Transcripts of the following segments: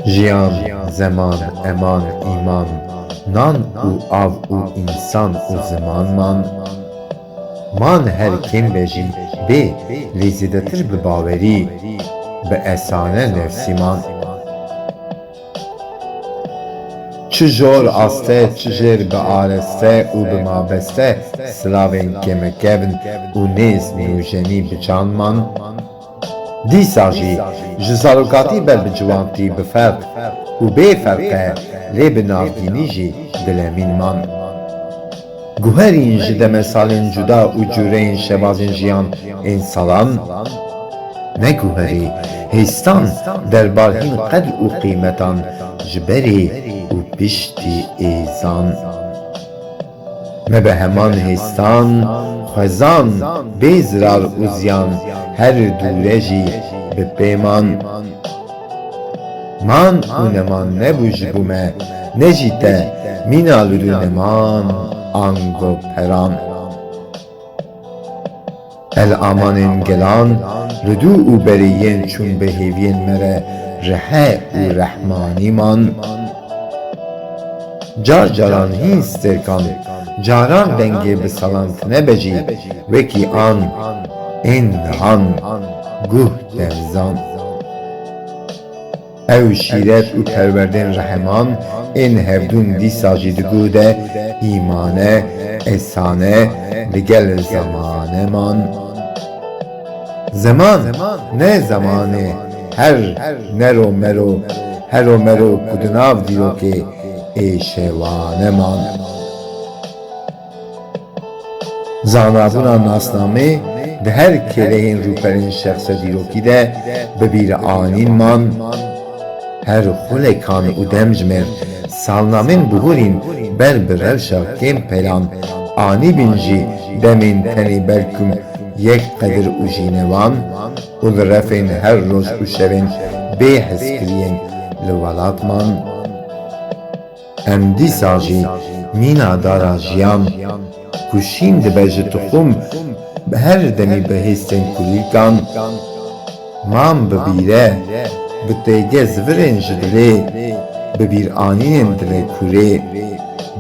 Jiyan, zaman, eman, iman, nan u av u insan u zaman man her kim bejî bê lêzîdetir bi bawerî, bi esane nefsîman. Çi jor aste, çi jêr bi areste û bi mabeste silavên kemekevin û nêz nûjenî bi canman. Dîsa jî ji zarokatî ber bi ciwantî bi ferq û bê ferqe lê bi navdînî jî dilemîn man. Guherîn ji deme salên cuda û cûreyên şebazên jiyan ên salan, ne guherî hêstan derbar hîn qedr û qîmetan ji berê û piştî êzan. Me bi heman hêstan xwezan bê zirar û ziyan her dûre jî bi pêman. Man û neman nebû ji bo me, ne jî te mîna lûrû neman ango peran. El amanên gelan ridû û berîyên çûn bi hêviyên me re rehe û rehmanî man. Car caran hîn stêrkan, caran dengê bi salan tune becî, wekî an ên nihan guh devzan. Ew şîret û perwerdên reheman ên hevdûn dîsa jî digû de îmane, esane li gel zamane man. Zeman ne zamanê her nero mero hero mero ku di nav dîrokê êşewane man. Zanabûna nasnamê di her kêleyên rûperên şexse dîrokî de bi bîranîn man. Her xulekan û dem ji me salnamên bihûrîn ber bi rewşa kêm pelan, anî bin jî demên tenê berkum yek qedir û jînevan, û li refên her roj û şevên bê hezkiriyên li welat man. Em dîsa jî mîna dara jiyan, ku şîn dibe ji tixûm bi her demî bi hêstên kulîlkan. Man bibîre bi têge zivirên ji dilê, bi bîranînên dilê kurê,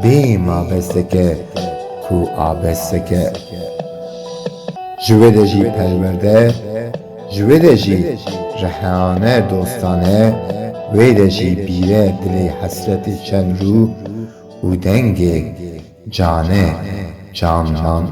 bê mabesteke ku abesteke. Ji wê de jî perwerde, ji wê de jî rehane dostane, wê de jî bîre dilê hesretê çenrû û dengê canê can man.